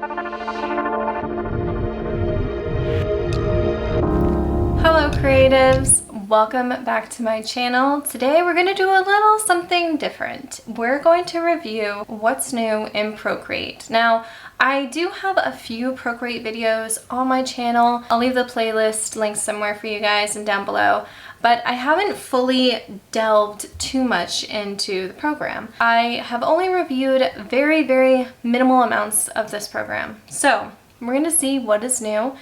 Hello creatives, welcome back to my channel. Today we're going to do a little something different. We're going to review what's new in Procreate. Now, I do have a few Procreate videos on my channel. I'll leave the playlist link somewhere for you guys and down below, but I haven't fully delved too much into the program. I have only reviewed very minimal amounts of this program. So we're going to see what is new.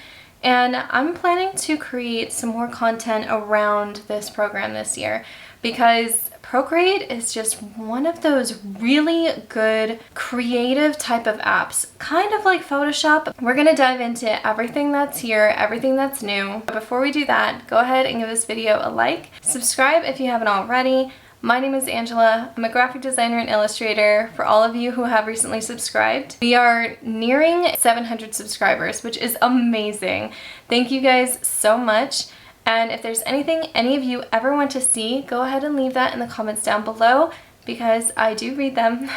And I'm planning to create some more content around this program this year because Procreate is just one of those really good creative type of apps, kind of like Photoshop. We're going to dive into everything that's here, everything that's new. But before we do that, go ahead and give this video a like. Subscribe if you haven't already. My name is Angela. I'm a graphic designer and illustrator for all of you who have recently subscribed. We are nearing 700 subscribers, which is amazing. Thank you guys so much. And if there's anything any of you ever want to see, go ahead and leave that in the comments down below because I do read them.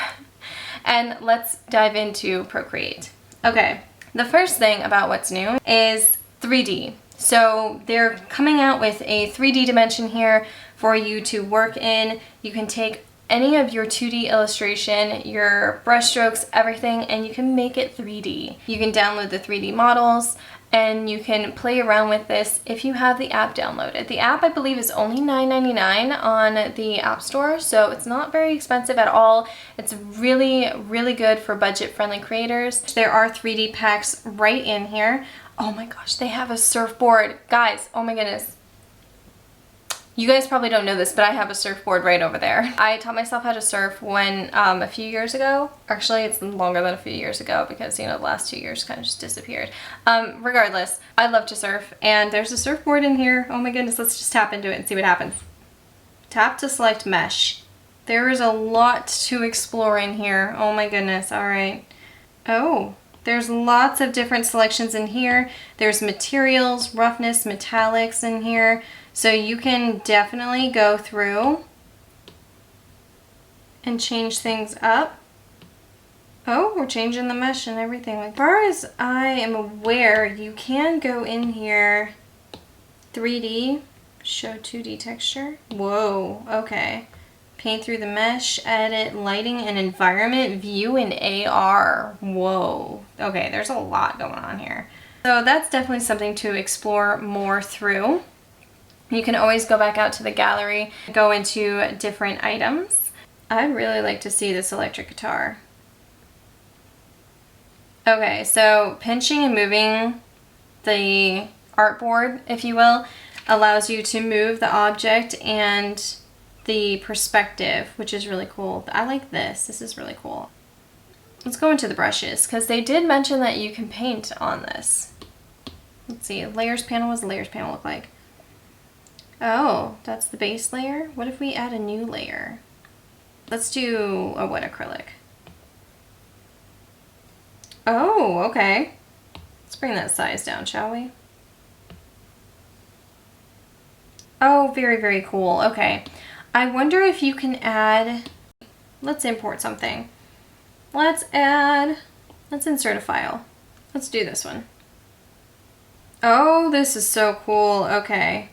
And let's dive into Procreate. Okay, the first thing about what's new is 3D. So they're coming out with a 3D dimension here for you to work in. You can take any of your 2D illustration, your brush strokes, everything, and you can make it 3D. You can download the 3D models and you can play around with this if you have the app downloaded. The app, I believe, is only $9.99 on the App Store, so it's not very expensive at all. It's really good for budget-friendly creators. There are 3D packs right in here. Oh my gosh, they have a surfboard. Guys, oh my goodness. You guys probably don't know this, but I have a surfboard right over there. I taught myself how to surf when a few years ago. Actually, it's longer than a few years ago because, you know, the last 2 years kind of just disappeared. Regardless, I love to surf and there's a surfboard in here. Oh my goodness, let's just tap into it and see what happens. Tap to select mesh. There is a lot to explore in here. Oh my goodness, all right. Oh. There's lots of different selections in here. There's materials, roughness, metallics in here. So you can definitely go through and change things up. Oh, we're changing the mesh and everything. As far as I am aware, you can go in here 3D, show 2D texture. Whoa, okay. Paint through the mesh, edit, lighting and environment, view in AR. Whoa. Okay, there's a lot going on here. So that's definitely something to explore more through. You can always go back out to the gallery, go into different items. I'd really like to see this electric guitar. Okay, so pinching and moving the artboard, if you will, allows you to move the object and the perspective, which is really cool. I like this. This is really cool. Let's go into the brushes because they did mention that you can paint on this. Let's see, layers panel. What does the layers panel look like? Oh, that's the base layer. What if we add a new layer? Let's do a wet acrylic. Oh, okay. Let's bring that size down, shall we? Oh, very cool. Okay. I wonder if you can add, let's import something. Let's insert a file. Let's do this one. Oh, this is so cool. Okay.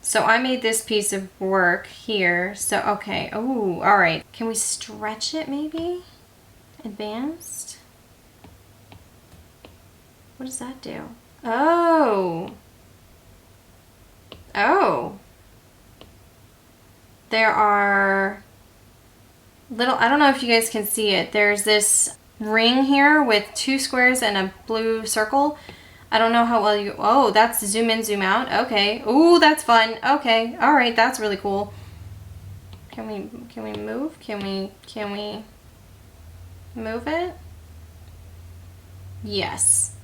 So I made this piece of work here. So, okay. Oh, all right. Can we stretch it maybe? Advanced? What does that do? Oh. Oh. There are little, I don't know if you guys can see it. There's this ring here with 2 squares and a blue circle. I don't know how well you, oh, that's zoom in, zoom out. Okay. Ooh, that's fun. Okay. All right. That's really cool. Can we move? Can we move it? Yes.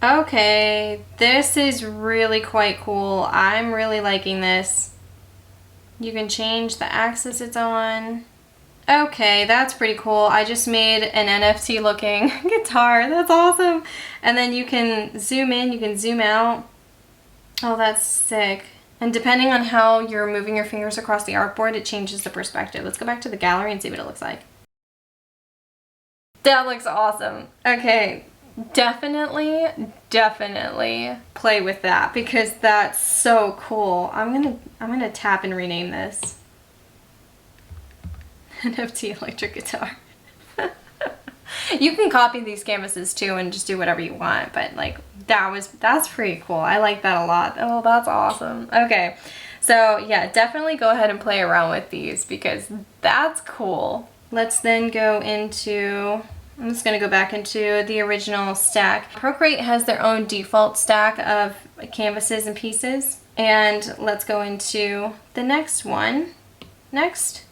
Okay. This is really quite cool. I'm really liking this. You can change the axis it's on. Okay, that's pretty cool. I just made an NFT looking guitar. That's awesome. And then you can zoom in, you can zoom out. Oh, that's sick. And depending on how you're moving your fingers across the artboard, it changes the perspective. Let's go back to the gallery and see what it looks like. That looks awesome. Okay, definitely play with that because that's so cool. I'm gonna tap and rename this NFT electric guitar. You can copy these canvases too and just do whatever you want, but like that's pretty cool. I like that a lot. Oh, that's awesome. Okay, so yeah, definitely go ahead and play around with these because that's cool. Let's then go into, I'm just gonna go back into the original stack. Procreate has their own default stack of canvases and pieces, and let's go into the next one. Next.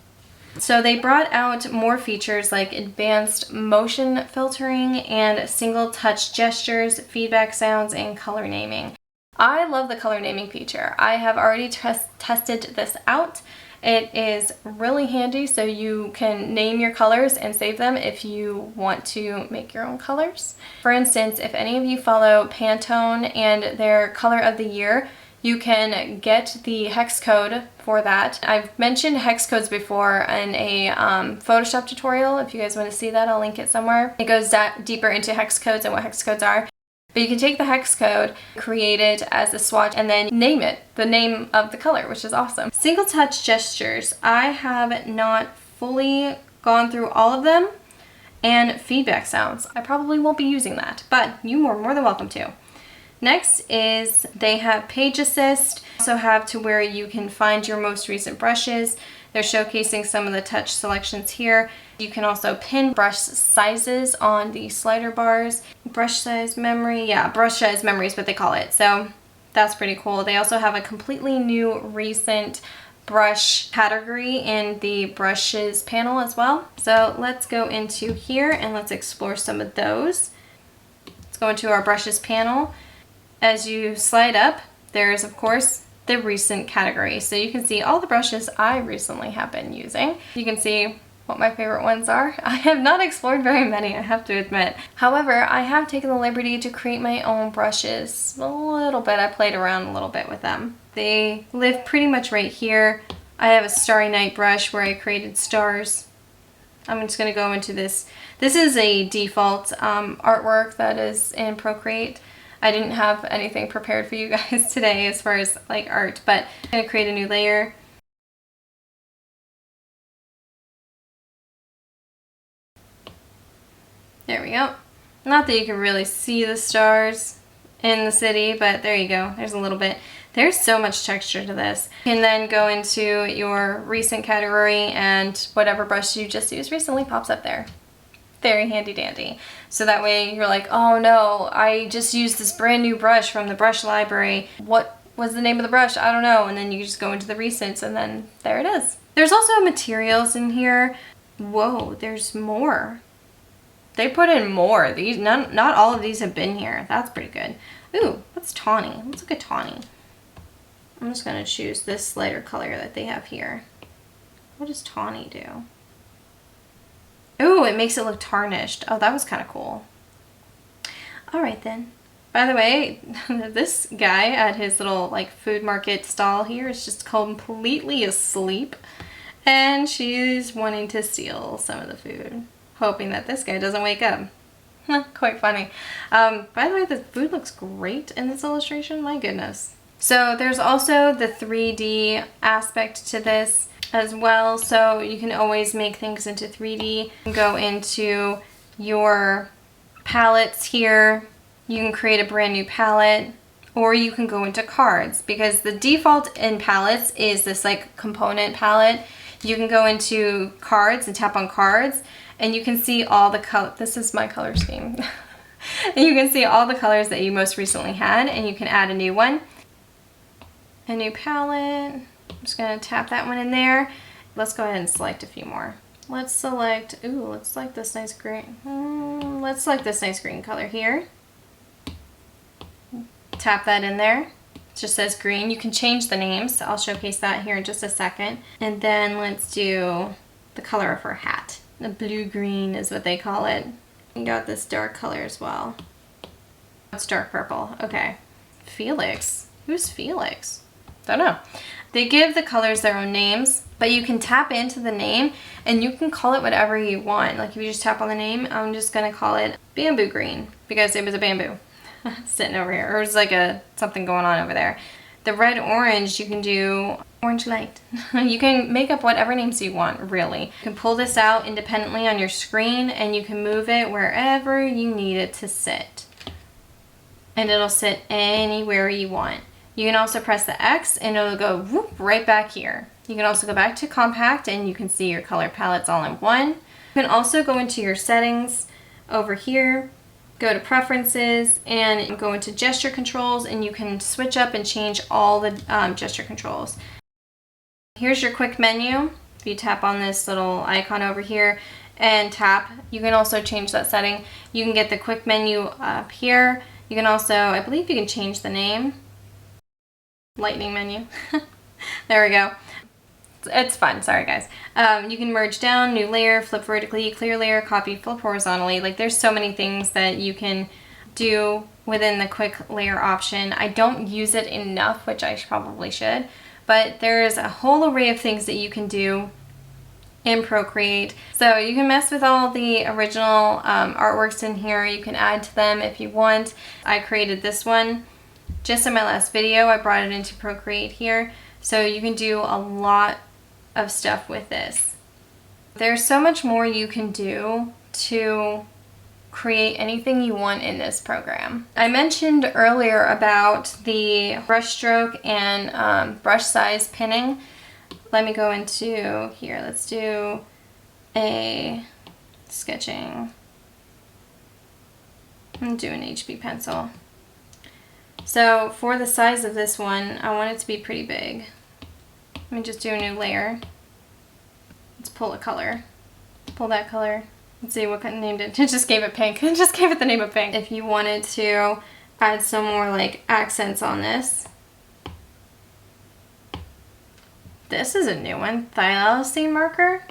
So they brought out more features like advanced motion filtering and single touch gestures, feedback sounds, and color naming. I love the color naming feature. I have already tested this out. It is really handy, so you can name your colors and save them if you want to make your own colors. For instance, if any of you follow Pantone and their color of the year, you can get the hex code for that. I've mentioned hex codes before in a Photoshop tutorial. If you guys want to see that, I'll link it somewhere. It goes deeper into hex codes and what hex codes are. But you can take the hex code, create it as a swatch, and then name it, the name of the color, which is awesome. Single touch gestures. I have not fully gone through all of them. And feedback sounds. I probably won't be using that, but you are more than welcome to. Next is they have page assist, also have to where you can find your most recent brushes. They're showcasing some of the touch selections here. You can also pin brush sizes on the slider bars. Brush size memory, yeah, brush size memory is what they call it. So that's pretty cool. They also have a completely new recent brush category in the brushes panel as well. So let's go into here and let's explore some of those. Let's go into our brushes panel. As you slide up, there's of course the recent category. So you can see all the brushes I recently have been using. You can see what my favorite ones are. I have not explored very many, I have to admit. However, I have taken the liberty to create my own brushes. A little bit, I played around a little bit with them. They live pretty much right here. I have a Starry Night brush where I created stars. I'm just gonna go into this. This is a default artwork that is in Procreate. I didn't have anything prepared for you guys today as far as like art, but I'm gonna create a new layer. There we go. Not that you can really see the stars in the city, but there you go. There's a little bit. There's so much texture to this. You can then go into your recent category and whatever brush you just used recently pops up there. Very handy dandy. So that way you're like, oh no, I just used this brand new brush from the brush library. What was the name of the brush? I don't know. And then you just go into the recents and then there it is. There's also materials in here. Whoa, there's more. They put in more. These not all of these have been here. That's pretty good. Ooh, what's tawny? Let's look at tawny. I'm just gonna choose this lighter color that they have here. What does tawny do? Ooh, it makes it look tarnished. Oh, that was kind of cool. All right then. By the way, this guy at his little like food market stall here is just completely asleep, and she's wanting to steal some of the food, hoping that this guy doesn't wake up. Quite funny. By the way, the food looks great in this illustration. My goodness. So there's also the 3D aspect to this as well, so you can always make things into 3D. Go into your palettes here. You can create a brand new palette, or you can go into cards, because the default in palettes is this like component palette. You can go into cards and tap on cards, and you can see all the color. This is my color scheme. And you can see all the colors that you most recently had, and you can add a new one. A new palette. I'm just gonna tap that one in there. Let's go ahead and select a few more. Let's select, ooh, let's select this nice green. Let's select this nice green color here. Tap that in there. It just says green. You can change the names. I'll showcase that here in just a second. And then let's do the color of her hat. The blue-green is what they call it. You got this dark color as well. It's dark purple. Okay. Felix. Who's Felix? Don't know. They give the colors their own names. But you can tap into the name and you can call it whatever you want. Like if you just tap on the name, I'm just gonna call it bamboo green because it was a bamboo sitting over here. Or it was like something going on over there. The red orange, you can do orange light. You can make up whatever names you want, really. You can pull this out independently on your screen and you can move it wherever you need it to sit. And it'll sit anywhere you want. You can also press the X and it'll go whoop, right back here. You can also go back to compact and you can see your color palettes all in one. You can also go into your settings over here, go to preferences and go into gesture controls and you can switch up and change all the gesture controls. Here's your quick menu. If you tap on this little icon over here and tap, you can also change that setting. You can get the quick menu up here. You can also, I believe you can change the name. Lightning menu. There we go. It's fun. Sorry, guys. You can merge down, new layer, flip vertically, clear layer, copy, flip horizontally. Like there's so many things that you can do within the quick layer option. I don't use it enough, which I probably should, but there's a whole array of things that you can do in Procreate. So you can mess with all the original artworks in here. You can add to them if you want. I created this one just in my last video. I brought it into Procreate here. So you can do a lot of stuff with this. There's so much more you can do to create anything you want in this program. I mentioned earlier about the brush stroke and brush size pinning. Let me go into here. Let's do a sketching. I'm doing HB pencil. So for the size of this one, I want it to be pretty big. Let me just do a new layer. Let's pull a color. Pull that color. Let's see what kind of named it. It just gave it pink. It just gave it the name of pink. If you wanted to add some more like accents on this. This is a new one. Thylacine marker.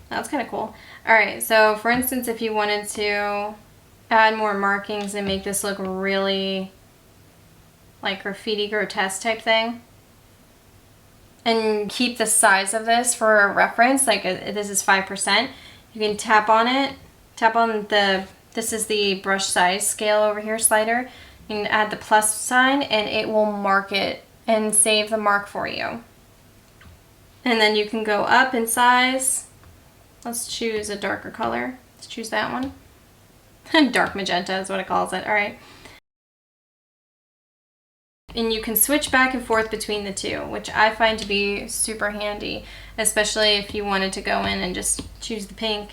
That's kind of cool. Alright, so for instance, if you wanted to add more markings and make this look really like graffiti grotesque type thing, and keep the size of this for a reference, like this is 5%, you can tap on it, tap on this is the brush size scale over here slider, you can add the plus sign and it will mark it and save the mark for you. And then you can go up in size. Let's choose a darker color. Let's choose that one. Dark magenta is what it calls it. Alright. And you can switch back and forth between the two, which I find to be super handy, especially if you wanted to go in and just choose the pink.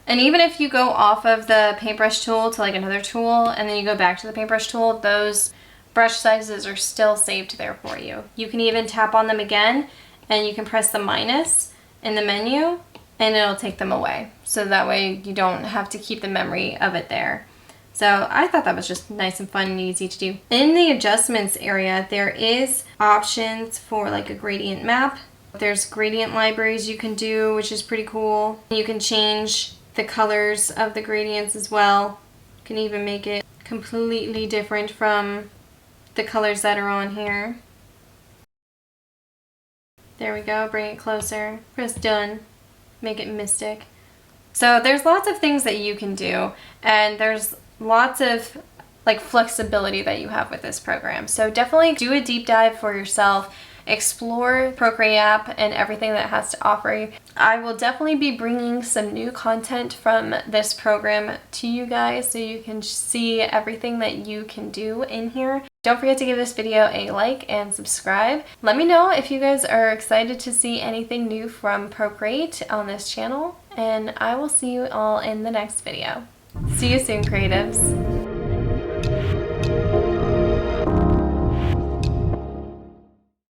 And even if you go off of the paintbrush tool to like another tool and then you go back to the paintbrush tool, those brush sizes are still saved there for you. You can even tap on them again and you can press the minus in the menu and it'll take them away. So that way you don't have to keep the memory of it there. So I thought that was just nice and fun and easy to do. In the adjustments area, there is options for like a gradient map. There's gradient libraries you can do, which is pretty cool. You can change the colors of the gradients as well. You can even make it completely different from the colors that are on here. There we go, bring it closer, press done, make it mystic. So there's lots of things that you can do, and there's lots of like flexibility that you have with this program. So definitely do a deep dive for yourself, explore Procreate app and everything that it has to offer. I will definitely be bringing some new content from this program to you guys so you can see everything that you can do in here. Don't forget to give this video a like and subscribe. Let me know if you guys are excited to see anything new from Procreate on this channel, and I will see you all in the next video. See you soon, creatives.